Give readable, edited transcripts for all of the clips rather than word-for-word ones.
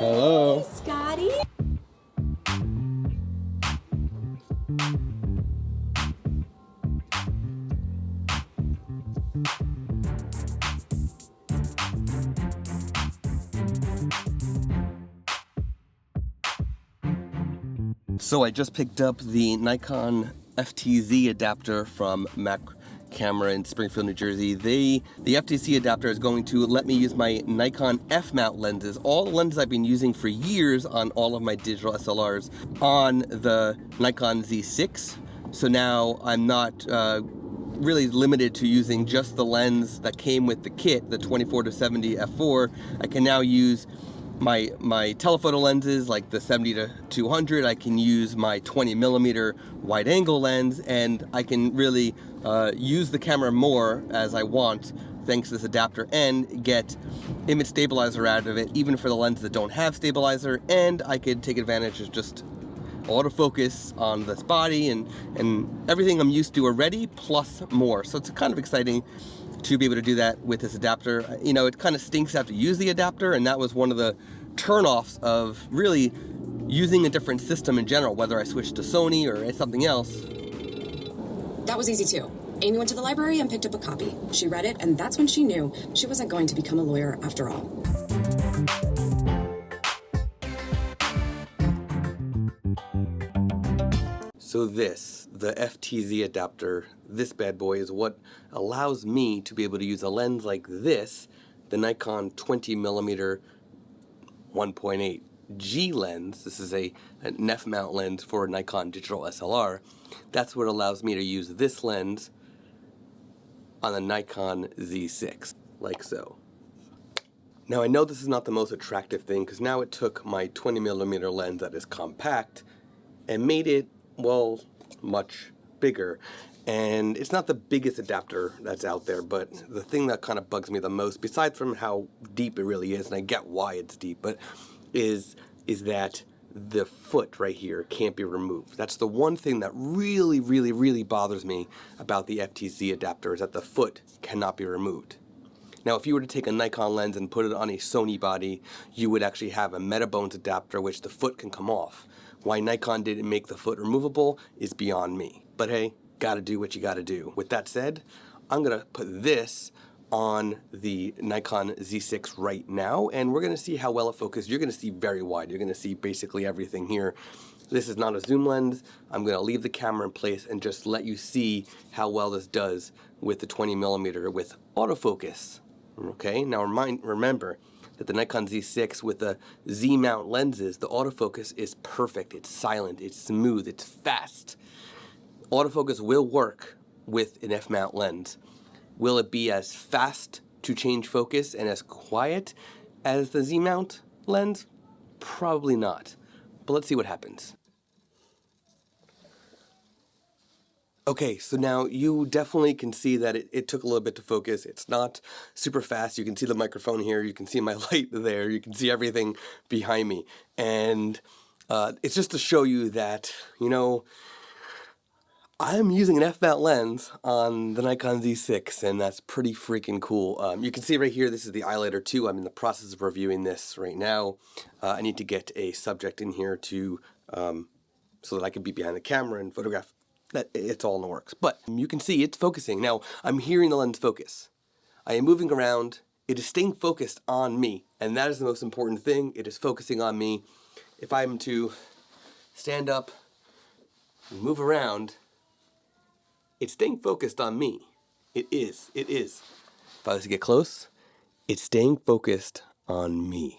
Hello. Hey, Scotty. So I just picked up the Nikon FTZ adapter from Mac Camera in Springfield, New Jersey. The FTZ adapter is going to let me use my Nikon F mount lenses, all the lenses I've been using for years on all of my digital SLRs, on the Nikon Z6. So now I'm not really limited to using just the lens that came with the kit, the 24-70 f4. I can now use my telephoto lenses like the 70-200. I can use my 20mm wide angle lens, and I can really use the camera more as I want thanks to this adapter, and get image stabilizer out of it even for the lenses that don't have stabilizer. And I could take advantage of just autofocus on this body and everything I'm used to already plus more. So it's kind of exciting to be able to do that with this adapter. You know, it kind of stinks to have to use the adapter, and that was one of the turn-offs of really using a different system in general, whether I switched to Sony or something else. That was easy too. Amy went to the library and picked up a copy. She read it, and that's when she knew she wasn't going to become a lawyer after all. So this, the FTZ adapter, this bad boy is what allows me to be able to use a lens like this, the Nikon 20mm 1.8 G lens. This is an F mount lens for a Nikon digital SLR. That's what allows me to use this lens on the Nikon Z6, like so. Now I know this is not the most attractive thing, because now it took my 20mm lens that is compact and made it, well, much bigger. And it's not the biggest adapter that's out there, but the thing that kind of bugs me the most, besides from how deep it really is, and I get why it's deep, but is that the foot right here can't be removed. That's the one thing that really, really, really bothers me about the FTZ adapter, is that the foot cannot be removed. Now, if you were to take a Nikon lens and put it on a Sony body, you would actually have a Metabones adapter, which the foot can come off. Why Nikon didn't make the foot removable is beyond me. But hey, gotta do what you gotta do. With that said, I'm gonna put this on the Nikon Z6 right now, and we're gonna see how well it focuses. You're gonna see very wide. You're gonna see basically everything here. This is not a zoom lens. I'm gonna leave the camera in place and just let you see how well this does with the 20mm with autofocus. Okay, now remember that the Nikon Z6 with the Z mount lenses, the autofocus is perfect. It's silent, it's smooth, it's fast. Autofocus will work with an F mount lens. Will it be as fast to change focus and as quiet as the Z mount lens? Probably not. But let's see what happens. Okay, so now you definitely can see that it took a little bit to focus. It's not super fast. You can see the microphone here. You can see my light there. You can see everything behind me. And it's just to show you that, you know, I'm using an F-mount lens on the Nikon Z6, and that's pretty freaking cool. You can see right here, this is the Eyelighter 2. I'm in the process of reviewing this right now. I need to get a subject in here to so that I can be behind the camera and photograph. That it's all in the works. But you can see it's focusing. Now, I'm hearing the lens focus. I am moving around. It is staying focused on me, and that is the most important thing. It is focusing on me. If I'm to stand up and move around, it's staying focused on me. It is. If I was to get close, it's staying focused on me.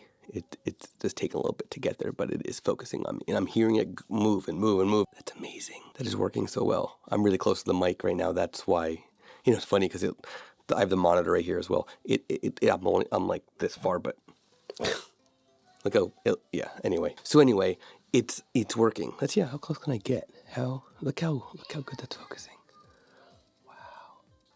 It's just taking a little bit to get there, but it is focusing on me. And I'm hearing it move and move and move. That's amazing. That is working so well. I'm really close to the mic right now. That's why, you know, it's funny because I have the monitor right here as well. I'm like this far, but look how, yeah, anyway. So anyway, it's working. Let's see, how close can I get? Look how good that's focusing.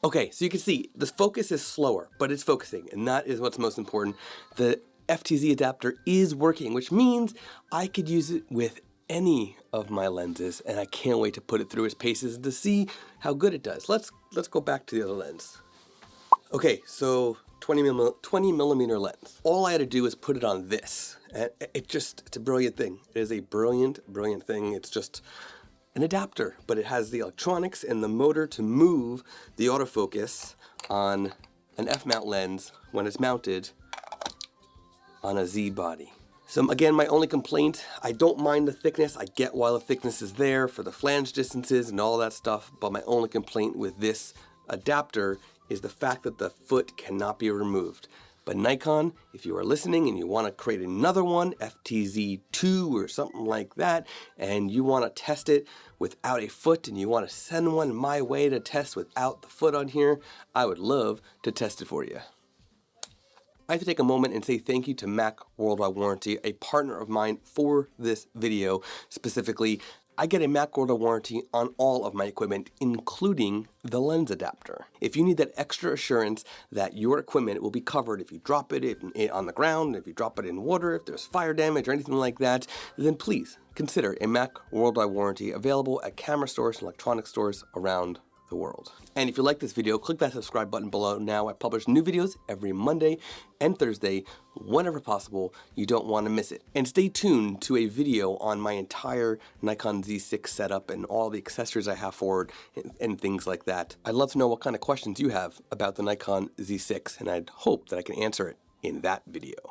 Okay, so you can see the focus is slower, but it's focusing, and that is what's most important. The FTZ adapter is working, which means I could use it with any of my lenses, and I can't wait to put it through its paces and to see how good it does. Let's go back to the other lens. Okay, so 20 millimeter lens. All I had to do is put it on this. And it's a brilliant thing. It is a brilliant, brilliant thing. It's just an adapter, but it has the electronics and the motor to move the autofocus on an F-mount lens when it's mounted on a Z body. So again, my only complaint, I don't mind the thickness. I get why the thickness is there for the flange distances and all that stuff, but my only complaint with this adapter is the fact that the foot cannot be removed. But Nikon, if you are listening and you want to create another one, FTZ2 or something like that, and you want to test it without a foot and you want to send one my way to test without the foot on here, I would love to test it for you. I have to take a moment and say thank you to Mac Worldwide Warranty, a partner of mine for this video. Specifically, I get a Mac Worldwide Warranty on all of my equipment, including the lens adapter. If you need that extra assurance that your equipment will be covered if you drop it on the ground, if you drop it in water, if there's fire damage or anything like that, then please consider a Mac Worldwide Warranty available at camera stores and electronic stores around the world. And if you like this video, click that subscribe button below now. I publish new videos every Monday and Thursday, whenever possible. You don't want to miss it. And stay tuned to a video on my entire Nikon Z6 setup and all the accessories I have for it and things like that. I'd love to know what kind of questions you have about the Nikon Z6, and I'd hope that I can answer it in that video.